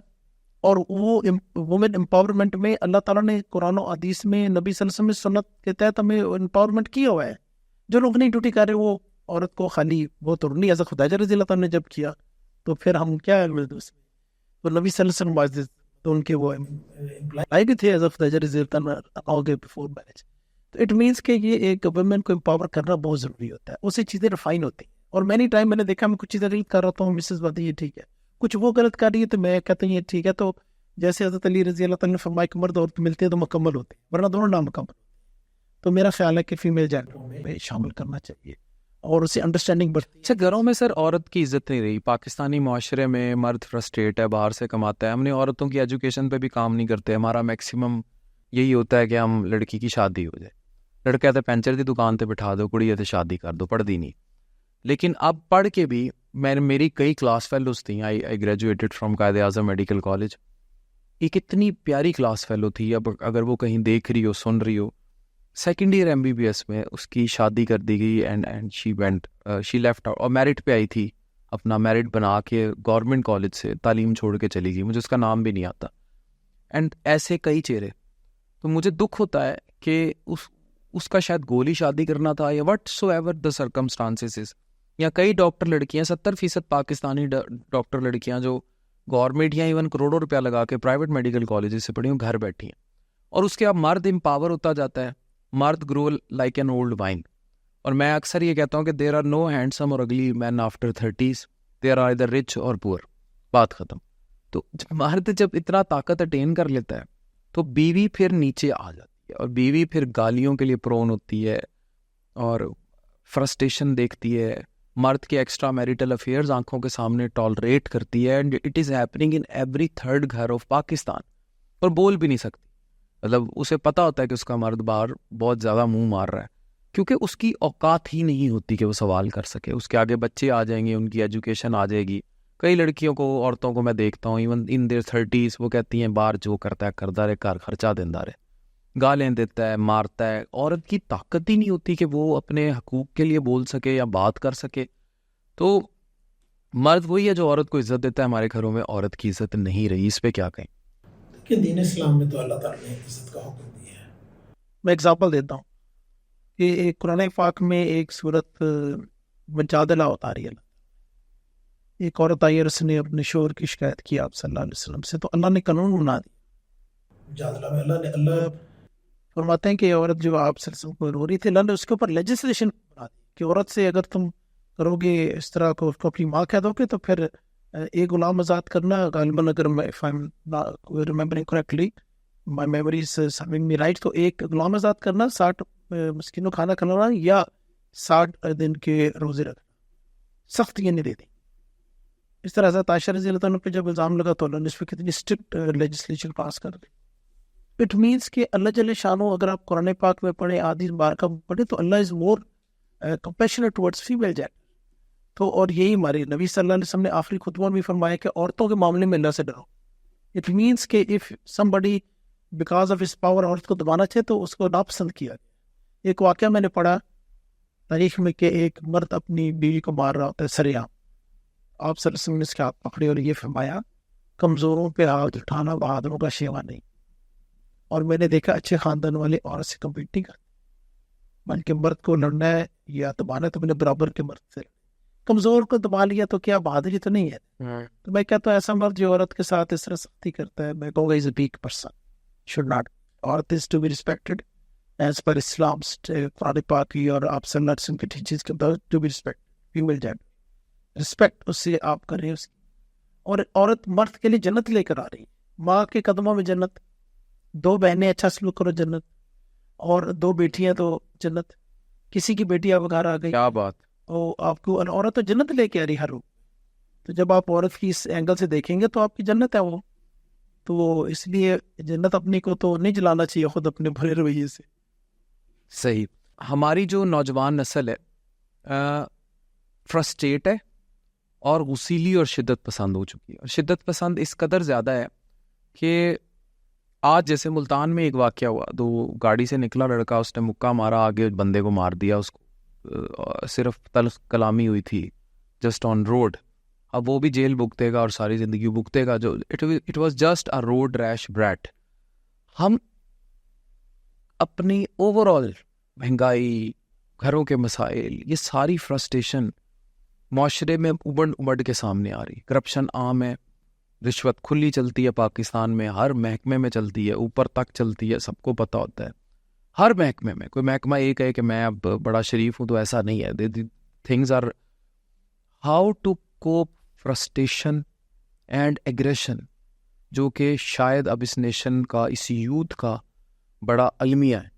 اور وہ وومن امپاورمنٹ میں اللہ تعالیٰ نے قرآن و حدیث میں نبی صلی اللہ علیہ وسلم سنت کے تحت ہمیں امپاورمنٹ کیا ہوا ہے. جو لوگ نہیں ڈیوٹی کر رہے وہ عورت کو خالی وہ تو نہیں, حضرت خدیجہ رضی اللہ تعالیٰ نے جب کیا تو پھر ہم کیا ہے اس میں, تو نبی صلی اللہ علیہ وسلم تو ان کے وہ امپلائی بھی تھے حضرت خدیجہ رضی اللہ تعالیٰ بفور میرج. تو اٹ مینس کہ یہ ایک ویمن کو امپاور کرنا بہت ضروری ہوتا ہے, اس سے چیزیں ریفائن ہوتی ہیں. اور مینی ٹائم میں نے دیکھا میں کچھ چیزیں غلط کر رہا ہوں, مسز بات یہ ٹھیک ہے, کچھ وہ غلط کر رہی ہے تو میں کہتا ہوں یہ ٹھیک ہے. تو جیسے حضرت علی رضی اللہ تعالیٰ نے فرمایا کہ مرد عورت ملتے ہیں تو مکمل ہوتے ہیں, ورنہ دونوں نامکمل. تو میرا خیال ہے کہ فیمیل جینڈر میں شامل کرنا چاہیے, اور اسے انڈرسٹینڈنگ بڑھتی ہے. اچھا, گھروں میں سر عورت کی عزت نہیں رہی. پاکستانی معاشرے میں مرد فرسٹریٹ ہے, باہر سے کماتا ہے. ہم نے عورتوں کی ایجوکیشن پہ بھی کام نہیں کرتے. ہمارا میکسیمم یہی ہوتا ہے کہ ہم لڑکی کی شادی ہو جائے, لڑکا تو پینچر دی دکان تے بٹھا دو, کڑی ہے تو شادی کر دو, پڑھ دی نہیں. لیکن اب پڑھ کے بھی میری کئی کلاس فیلوز تھیں. آئی graduated from Quaid Azam medical college. ایک اتنی پیاری کلاس فیلو تھی, اب اگر وہ کہیں دیکھ رہی ہو, سن رہی ہو, سیکنڈ ایئر MBBS میں اس کی شادی کر دی گئی. اینڈ شی لیفٹ آؤٹ, اور میرٹ پہ آئی تھی, اپنا میرٹ بنا کے گورنمنٹ کالج سے تعلیم چھوڑ کے چلی گئی. مجھے اس کا نام بھی نہیں آتا. اینڈ ایسے کئی چہرے. تو مجھے دکھ ہوتا ہے کہ اس کا شاید گول ہی شادی کرنا تھا, یا what so ever the circumstances. یا کئی ڈاکٹر لڑکیاں, 70% پاکستانی ڈاکٹر لڑکیاں جو گورنمنٹ یا ایون کروڑوں روپیہ لگا کے پرائیویٹ میڈیکل کالجز سے پڑھی ہوں, گھر بیٹھی ہیں. اور اس کے اب مرد امپاور ہوتا جاتا ہے, مرد گرو لائک این اولڈ وائن. اور میں اکثر یہ کہتا ہوں کہ دیر آر نو ہینڈسم اور اگلی مین after 30s, there are either rich اور پور, بات ختم. تو مرد جب اتنا طاقت اٹین کر لیتا ہے تو بیوی پھر نیچے آ جاتی ہے, اور بیوی پھر گالیوں کے لیے پرون ہوتی ہے, اور فرسٹریشن دیکھتی ہے, مرد کے ایکسٹرا میریٹل افیئرز آنکھوں کے سامنے ٹالریٹ کرتی ہے، and it is happening in every third گھر آف پاکستان، اور بول بھی نہیں سکتی. مطلب اسے پتہ ہوتا ہے کہ اس کا مرد باہر بہت زیادہ منہ مار رہا ہے، کیونکہ اس کی اوقات ہی نہیں ہوتی کہ وہ سوال کر سکے. اس کے آگے بچے آ جائیں گے، ان کی ایجوکیشن آ جائے گی. کئی لڑکیوں کو، عورتوں کو میں دیکھتا ہوں ایون ان دیئر 30s، وہ کہتی ہیں باہر جو کرتا ہے کردا رہے، گھر خرچہ دیندہ رہے، گالیں دیتا ہے، مارتا ہے. عورت کی طاقت ہی نہیں ہوتی کہ وہ اپنے حقوق کے لیے بول سکے یا بات کر سکے. تو مرد وہی ہے جو عورت کو عزت دیتا ہے. ہمارے گھروں میں عورت کی عزت نہیں رہی، اس پہ کیا کہیں؟ کہ دین اسلام میں تو اللہ تعالیٰ نے عزت کا حکم دیا ہے. میں اگزامپل دیتا ہوں کہ قرآن پاک میں ایک صورت مجادلہ اتاری ہے. ایک عورت آئی اور اس نے اپنے شوہر کی شکایت کی آپ صلی اللہ علیہ وسلم سے، تو اللہ نے قانون بنا دیا مجادلہ میں. اللہ فرماتے ہیں کہ عورت جو آپ صلی اللہ علیہ وسلم کو رو رہی تھی، اللہ نے اس کے اوپر لیجسلیشن بنا دی کہ عورت سے اگر تم کرو گے اس طرح کو، اس کو اپنی ماں کہہ دو گے، تو پھر ایک غلام آزاد کرنا غالباً، اگر if I'm not remembering correctly, my memory is serving me right، تو ایک غلام آزاد کرنا، 60 مسکینوں کھانا کھلانا، یا 60 دن کے روزے رکھنا، سختیاں نہیں دیتی. اس طرح حضرت عائشہ رضی اللہ عنہ پہ جب الزام لگا تو اللہ نے اس پہ کتنی اسٹرکٹ لیجسلیشن پاس کر دی. اٹ مینس کہ اللہ جل شانہ، اگر آپ قرآن پاک میں پڑھیں، حدیث مبارکہ میں پڑھیں، تو اللہ از مور compassionate towards female gender. تو اور یہی ہمارے نبی صلی اللہ علیہ وسلم نے آخری خطبہ میں فرمایا کہ عورتوں کے معاملے میں اللہ سے ڈرو. اٹ مینس کہ if somebody because of his power عورت کو دبانا چاہے تو اس کو ناپسند کیا گیا. ایک واقعہ میں نے پڑھا تاریخ میں کہ ایک مرد اپنی بیوی کو مار رہا ہوتا ہے سرعام. آپ صلی اللہ علیہ وسلم نے اس کے ہاتھ پکڑے اور یہ فرمایا کمزوروں پہ ہاتھ اٹھانا بہادروں کا شیوا نہیں. اور میں نے دیکھا اچھے خاندان والے عورت سے کمپیٹ نہیں کرتے، بلکہ مرد کو لڑنا ہے یا دبانا ہے تو میں نے برابر کے مرد سے. کمزور کو دبا لیا تو کیا بہادری تو نہیں ہے؟ تو میں کہتا ہوں ایسا مرد جو عورت کے ساتھ اس طرح سختی کرتا ہے، میں کہوں گا is a weak person, should not. عورت is to be respected as per Islam, Quran پاک کی اور آپ صلی اللہ علیہ وسلم کی ٹیچنگز کے بعد to be respect female gender, respect اس سے آپ کریں اس کی. اور عورت مرد کے لیے جنت لے کر آ رہی ہے، ماں کے قدموں میں جنت، 2 بہنیں اچھا سلوک کرو جنت، اور 2 بیٹیاں تو جنت. کسی کی بیٹی آپ گھر آ گئی، کیا بات، آپ کو عورت تو جنت لے کے آ رہی ہر روز. تو جب آپ عورت کی اس اینگل سے دیکھیں گے تو آپ کی جنت ہے وہ. تو اس لیے جنت اپنی کو تو نہیں جلانا چاہیے خود اپنے برے رویے سے. صحیح. ہماری جو نوجوان نسل ہے فرسٹریٹ ہے اور غسیلی اور شدت پسند ہو چکی ہے. اور شدت پسند اس قدر زیادہ ہے کہ آج جیسے ملتان میں ایک واقعہ ہوا، 2 گاڑی سے نکلا لڑکا، اس نے مکہ مارا، آگے بندے کو مار دیا. اس کو صرف تلخ کلامی ہوئی تھی جسٹ آن روڈ. اب وہ بھی جیل بھگتے گا اور ساری زندگی بھگتے گا. جو it was just a road rash Brett. ہم اپنی اوور آل مہنگائی، گھروں کے مسائل، یہ ساری فرسٹریشن معاشرے میں ابڑ ابڑ کے سامنے آ رہی. کرپشن عام ہے، رشوت کھلی چلتی ہے پاکستان میں، ہر محکمے میں چلتی ہے، اوپر تک چلتی ہے، سب کو پتہ ہوتا ہے. ہر محکمے میں. کوئی محکمہ ایک ہے کہ میں اب بڑا شریف ہوں تو ایسا نہیں ہے. Things are how to cope frustration and aggression, جو کہ شاید اب اس نیشن کا، اس یوتھ کا بڑا المیہ ہے.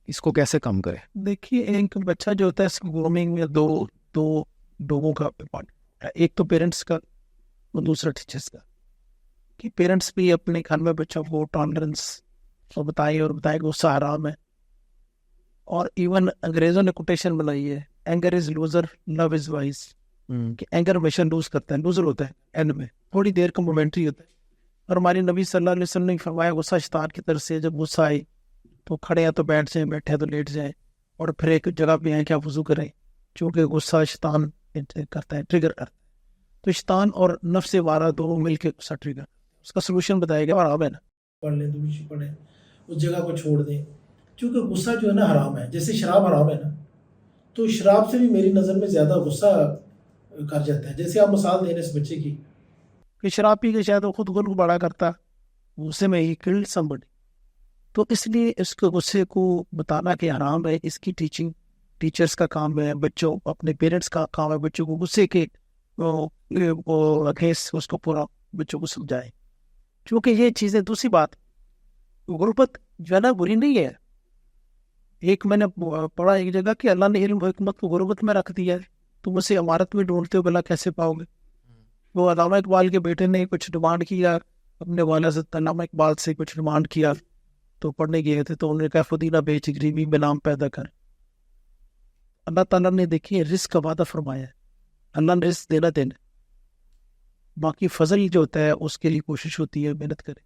اس کو کیسے کم کرے؟ دیکھیے ایک بچہ جو ہوتا ہے اس گرومنگ میں دو لوگوں کا پارٹ ہے. ایک تو پیرنٹس کا اور دوسرا ٹیچرس کا. کہ پیرنٹس بھی اپنے گھر میں بچوں کو ٹالرنس اور بتائیں کہ غصہ حرام ہے. اور ایون انگریزوں نے کوٹیشن بنائی ہے، anger is loser love is wise. کہ اینگر ہمیشہ لوز کرتا ہے، لوزر ہوتا ہے اینڈ میں، تھوڑی دیر کا مومنٹری ہوتا ہے. اور ہماری نبی صلی اللہ علیہ وسلم نے فرمایا غصہ شیطان کی طرف سے. جب غصہ آئے تو کھڑے ہیں تو بیٹھ جائیں، بیٹھے ہیں تو لیٹ جائیں، اور پھر ایک جگہ پہ آئیں کہ آپ وضو کریں، چونکہ غصہ شیطان کرتا ہے، ٹریگر کرتا ہے. تو شیطان اور نفس وارہ دونوں مل کے غصہ ٹریگر. اس کا سلوشن بتایا گیا، حرام ہے نا، پڑھ لیں دوسری پڑھیں، اس جگہ کو چھوڑ دیں. کیونکہ غصہ جو ہے نا حرام ہے. جیسے شراب حرام ہے نا، تو شراب سے بھی میری نظر میں زیادہ غصہ کر جاتا ہے. جیسے آپ مثال دیں اس بچے کی کہ شراب پی کے شاید وہ خود کو بڑا کرتا، غصے میں ہی کلڈ سمبڈی. تو اس لیے اس کے غصے کو بتانا کہ حرام ہے، اس کی ٹیچنگ ٹیچرز کا کام ہے، بچوں اپنے پیرنٹس کا کام ہے بچوں کو غصے کے اگینسٹ اس کو پورا بچوں کو سمجھائے. کیونکہ یہ چیزیں، دوسری بات غربت جو ہے نا بری نہیں ہے. ایک میں نے پڑھا ایک جگہ کہ اللہ نے علم و حکمت کو غربت میں رکھ دیا ہے. تم اسے عمارت میں ڈھونڈتے ہو بلا کیسے پاؤ گے؟ وہ علامہ اقبال کے بیٹے نے کچھ ڈیمانڈ کیا اپنے والد سے، علامہ اقبال سے کچھ ڈیمانڈ کیا، تو پڑھنے گئے تھے تو انہوں نے کہا فدینہ بیچ غریبی میں نام پیدا کر. اللہ تعالیٰ نے دیکھیے رزق کا وعدہ فرمایا ہے، اللہ نے رزق دینا، باقی فضل جو ہوتا ہے اس کے لیے کوشش ہوتی ہے محنت کرے.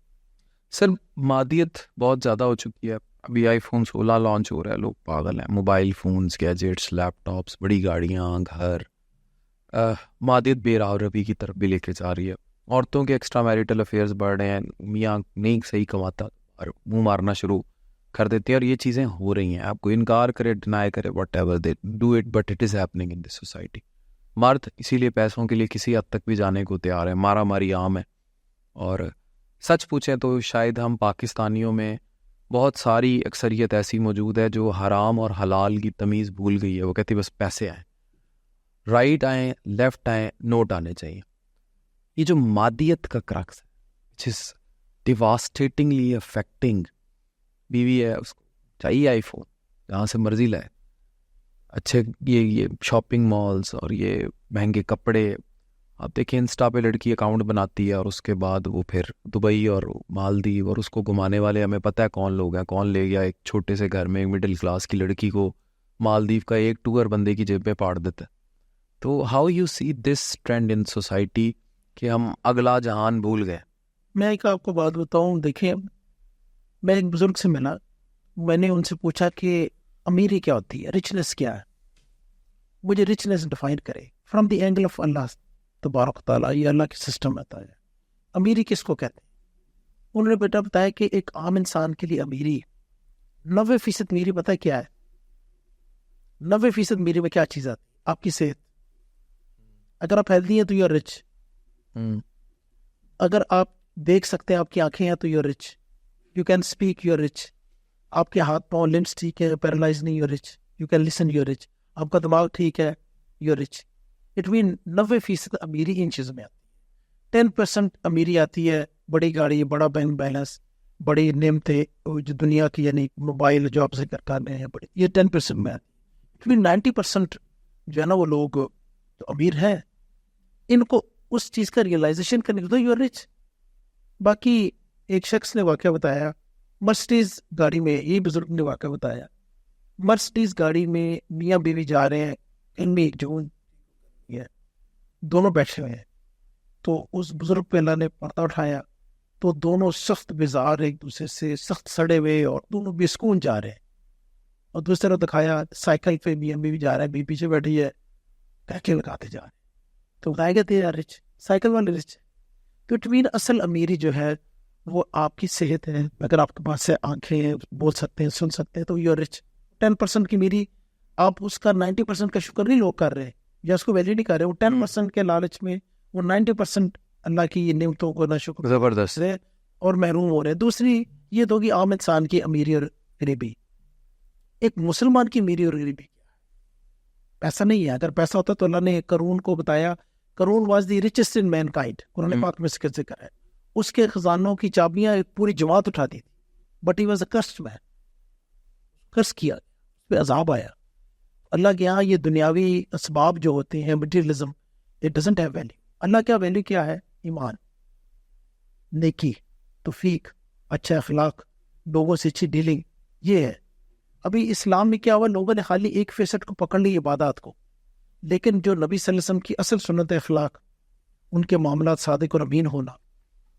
سر مادیت بہت زیادہ ہو چکی ہے. ابھی آئی فون 16 لانچ ہو رہا ہے، لوگ پاگل ہیں. موبائل فونز، گیجٹس، لیپ ٹاپس، بڑی گاڑیاں، گھر. مادیت بے راہ روی کی طرف بھی لے کے جا رہی ہے. عورتوں کے ایکسٹرا میریٹل افیئرز بڑھ رہے ہیں. میاں نہیں صحیح کماتا اور منہ مارنا شروع کر دیتے ہیں، اور یہ چیزیں ہو رہی ہیں. آپ کو انکار کرے، ڈینائی کرے، what ever they do it, but it is happening in this society. مرد اسی لیے پیسوں کے لیے کسی حد تک بھی جانے کو تیار ہے. مارا ماری عام ہے. اور سچ پوچھیں تو شاید ہم پاکستانیوں میں بہت ساری اکثریت ایسی موجود ہے جو حرام اور حلال کی تمیز بھول گئی ہے. وہ کہتی بس پیسے آئیں، رائٹ آئیں، لیفٹ آئیں، نوٹ آنے چاہیے. یہ جو مادیت کا کرکس ہے which is devastatingly affecting. بیوی ہے، اس کو چاہیے آئی فون، جہاں سے مرضی لائے، اچھے یہ شاپنگ مالز اور یہ مہنگے کپڑے. آپ دیکھیں انسٹا پہ لڑکی اکاؤنٹ بناتی ہے اور اس کے بعد وہ پھر دبئی اور مالدیو، اور اس کو گھمانے والے ہمیں پتہ ہے کون لوگ ہیں. کون لے گیا ایک چھوٹے سے گھر میں ایک مڈل کلاس کی لڑکی کو مالدیو کا ایک ٹور بندے کی جیب میں پاڑ دیتا ہے. تو how you see this trend in society کہ ہم اگلا جہان بھول گئے؟ میں ایک آپ کو بات بتاؤں، دیکھیں میں ایک بزرگ سے ملا، میں نے ان سے پوچھا کہ امیری کیا ہوتی ہے، رچنس کیا ہے، مجھے رچنس ڈیفائن کرے فرام دی اینگل آف اللہ تبارک تعالیٰ. یہ اللہ کے سسٹم ہوتا ہے. امیری کس کو کہتے ہیں؟ انہوں نے بیٹا بتایا کہ ایک عام انسان کے لیے امیری 90% میری پتہ کیا ہے؟ 90% میری میں کیا چیز آتی ہے؟ آپ کی صحت. اگر آپ ہیلدی ہیں تو یو آر رچ. اگر آپ دیکھ سکتے ہیں، آپ کی آنکھیں ہیں تو you are rich. You can speak, you are rich. آپ کے ہاتھ پاؤں لمبس ٹھیک ہے، پیرالائز نہیں، you are rich. You can listen, you are rich. آپ کا دماغ ٹھیک ہے، you are rich. It mean 90% امیری ان چیزوں میں آتی ہے. 10% امیری آتی ہے بڑی گاڑی، بڑا بینک بیلنس، بڑی نعمتیں جو دنیا کی، یعنی موبائل جو آپ سے کر رہے ہیں بڑے، یہ 10% میں آتی ہے. اٹ مین 90% جو ہے نا وہ لوگ جو امیر ہیں ان کو اس چیز کا ریئلائزیشن کرنے کے لیے یو آر رچ. باقی ایک شخص نے واقعہ بتایا مرسڈیز گاڑی میں، یہ بزرگ نے واقعہ بتایا، مرسڈیز گاڑی میں میاں بیوی جا رہے ہیں، ان میں ایک جون دونوں بیٹھے ہوئے ہیں. تو اس بزرگ پہ اللہ نے پردہ اٹھایا تو دونوں سخت بیزار، ایک دوسرے سے سخت سڑے ہوئے، اور دونوں بے سکون جا رہے ہیں. اور دوسری طرف دکھایا سائیکل پہ میاں بیوی جا رہے ہیں، بیوی پیچھے بیٹھی ہے، کہکے لگاتے جا رہے ہیں. تو بتایا گیا تھے رچ، سائیکل والے رچ. تو اٹ مین اصل امیری جو ہے وہ آپ کی صحت ہے. اگر آپ کے پاس سے آنکھیں ہیں، بول سکتے ہیں، سن سکتے ہیں، تو یو آر رچ. 10% کی میری، آپ اس کا 90% کا شکر نہیں لوگ کر رہے یا اس کو ویلیو نہیں کر رہے. وہ 10% کے لالچ میں وہ 90% اللہ کی یہ نعمتوں کو نہ شکر زبردست ہے اور محروم ہو رہے ہیں. دوسری یہ تو کہ عام انسان کی امیری اور غریبی. ایک مسلمان کی امیری اور غریبی کیا ہے؟ پیسہ نہیں ہے. اگر پیسہ ہوتا تو اللہ نے قارون کو بتایا، Qarun was the richest in mankind, Quran پاک میں اس کا ذکر ہے. اس کے خزانوں کی چابیاں ایک پوری جماعت اٹھاتی تھی، but he was a cursed man. Curse کیا، اس پہ عذاب آیا. اللہ کے یہاں یہ دنیاوی اسباب جو ہوتے ہیں، materialism, it doesn't have value. Allah کا ویلیو کیا ہے؟ ایمان، نیکی، توفیق، اچھا اخلاق، لوگوں سے اچھی ڈیلنگ. یہ ہے. ابھی اسلام میں کیا ہوا، لوگوں نے خالی 1% کو پکڑ لی، عبادات کو، لیکن جو نبی صلی اللہ علیہ وسلم کی اصل سنت اخلاق، ان کے معاملات صادق اور امین ہونا،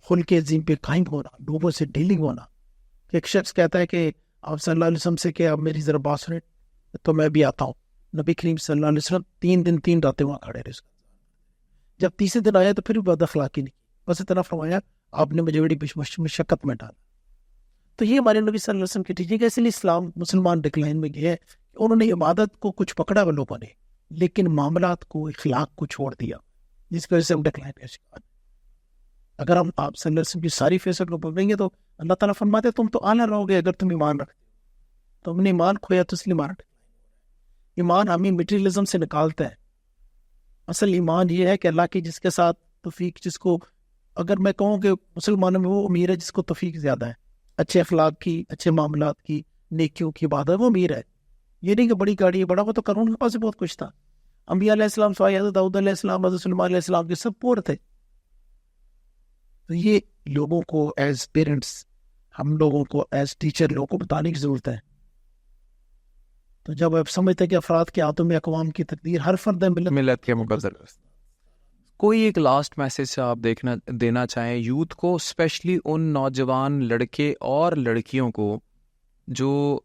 خلق عظیم پہ قائم ہونا، لوگوں سے ڈیلنگ ہونا. کہ ایک شخص کہتا ہے کہ آپ صلی اللہ علیہ وسلم سے کہ آپ میری ذرا بات سنیں تو میں بھی آتا ہوں. نبی کریم صلی اللہ علیہ وسلم 3 دن 3 راتیں وہاں کھڑے رہے. جب تیسرے دن آیا تو پھر بھی بد اخلاقی نہیں، بس اتنا فرمایا آپ نے مجھے بڑی مشقت میں ڈالا. تو یہ ہمارے نبی صلی اللہ علیہ وسلم کی ٹیچنگ ہے. اس لیے اسلام مسلمان ڈکلائن میں گئے. انہوں نے عبادت کو کچھ پکڑا وہ لوگوں نے، لیکن معاملات کو، اخلاق کو چھوڑ دیا، جس کی وجہ سے ہم ڈکلائن کا شکار. اگر ہم آپ صلی اللہ علیہ وسلم کی ساری فیصد کو پڑھیں گے تو اللہ تعالیٰ فرماتے تم تو اعلیٰ رہو گے اگر تم ایمان رکھتے ہو. تو ہم نے ایمان کھویا تو اس لیے مارا. ایمان ہمیں مٹیریلزم سے نکالتا ہے. اصل ایمان یہ ہے کہ اللہ کی جس کے ساتھ توفیق، جس کو اگر میں کہوں کہ مسلمانوں میں وہ امیر ہے جس کو توفیق زیادہ ہے، اچھے اخلاق کی، اچھے معاملات کی، نیکیوں کی بات ہے، وہ امیر ہے. یہ نہیں کہ بڑی گاڑی ہے، بڑا وہ تو قارون کے پاس بھی بہت کچھ تھا. انبیاء علیہ السلام سوائے حضرت داؤد علیہ السلام، حضرت سلیمان علیہ السلام کے سب پور تھے. تو یہ لوگوں کو ایز پیرنٹس، ہم لوگوں کو ایز ٹیچر لوگوں کو بتانے کی ضرورت ہے. تو جب آپ سمجھتے ہیں کہ افراد کے ہاتھوں میں اقوام کی تقدیر، ہر فرد ملت کے مقدر. کوئی ایک لاسٹ میسج سے آپ دینا چاہیں یوتھ کو، اسپیشلی ان نوجوان لڑکے اور لڑکیوں کو جو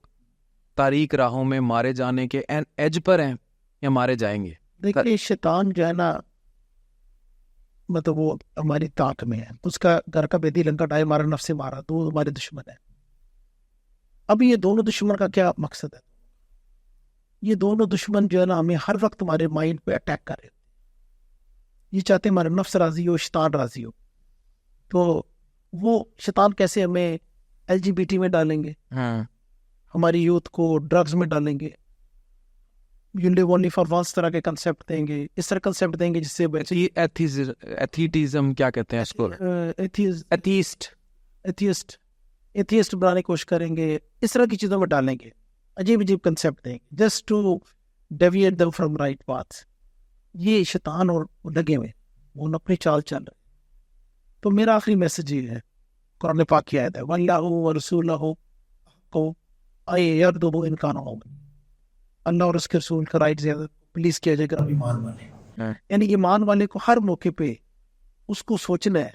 تاریک راہوں میں مارے جانے کے ایج پر ہیں یا مارے جائیں گے؟ دیکھیے شیطان جو ہے نا، مطلب وہ ہماری طاقت میں ہے. اس کا گھر کا بیدی لنکا ڈائے مارا، نفس سے مارا، تو ہمارے دشمن ہیں. اب یہ دونوں دشمن کا کیا مقصد ہے؟ یہ دونوں دشمن جو ہے نا ہمیں ہر وقت ہمارے مائنڈ پہ اٹیک کر رہے ہیں. یہ چاہتے ہیں ہمارے نفس راضی ہو، شیطان راضی ہو. تو وہ شیطان کیسے ہمیں LGBT میں ڈالیں گے، ہماری یوتھ کو ڈرگز میں ڈالیں گے، you live only for once طرح کے کنسیپٹ دیں گے، اس طرح کنسیپٹ دیں گے جس سے یہ ایتھیٹزم کیا کہتے ہیں اس کو، ایتھیسٹ بنانے کی کوشش کریں گے، اس طرح کی چیزوں میں ڈالیں گے، عجیب عجیب کنسیپٹ دیں گے just to deviate them from right path. یہ شیطان اور لگے ہوئے وہ اپنی چال چل رہے. تو میرا آخری میسج یہ ہے، قرآن پاک کی آیت ہے وَاللَّهُ وَرَسُولُهُ کو يَرْضُوا إِنْ كَانُوا مُؤْمِنِينَ. اللہ اور اس کے رسول کا رائٹ زیادہ پلیز کیا جائے گا ایمان والے. یعنی ایمان والے کو ہر موقع پہ اس کو سوچنا ہے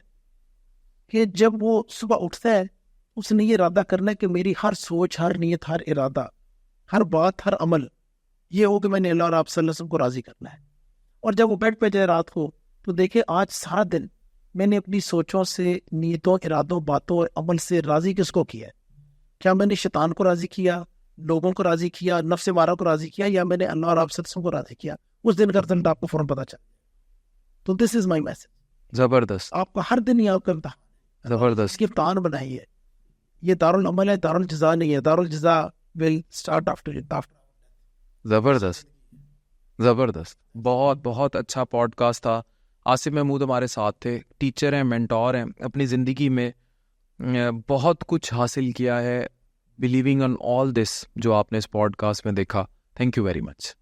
کہ جب وہ صبح اٹھتا ہے اس نے یہ ارادہ کرنا ہے کہ میری ہر سوچ، ہر نیت، ہر ارادہ، ہر بات، ہر عمل یہ ہو کہ میں نے اللہ اور آپ صلی اللہ علیہ وسلم کو راضی کرنا ہے. اور جب وہ بیڈ پہ جائے رات کو تو دیکھے آج سارا دن میں نے اپنی سوچوں سے، نیتوں، ارادوں، باتوں اور عمل سے راضی کس کو کیا ہے؟ کیا میں نے شیطان کو راضی کیا، لوگوں کو راضی کیا، نفس مارا کو راضی کیا، یا میں نے اللہ اور آپ صلی اللہ علیہ وسلم کو راضی کیا؟ اس دن کا رزلٹ آپ کو فوراً پتہ چل. تو دس از مائی میسج. زبردست. آپ کا ہر دن یہ آپ کا امتحان، زبردست کی امتحان بنائیے. یہ دارالعمل ہے، دارالجزا نہیں ہے. دارالجزا will start after. زبردست زبردست. بہت بہت اچھا پوڈ کاسٹ تھا. آصف محمود ہمارے ساتھ تھے، ٹیچر ہیں، مینٹور ہیں، اپنی زندگی میں بہت کچھ حاصل کیا ہے. بلیونگ آن آل دس جو آپ نے اس پوڈ کاسٹ میں دیکھا. Thank you very much.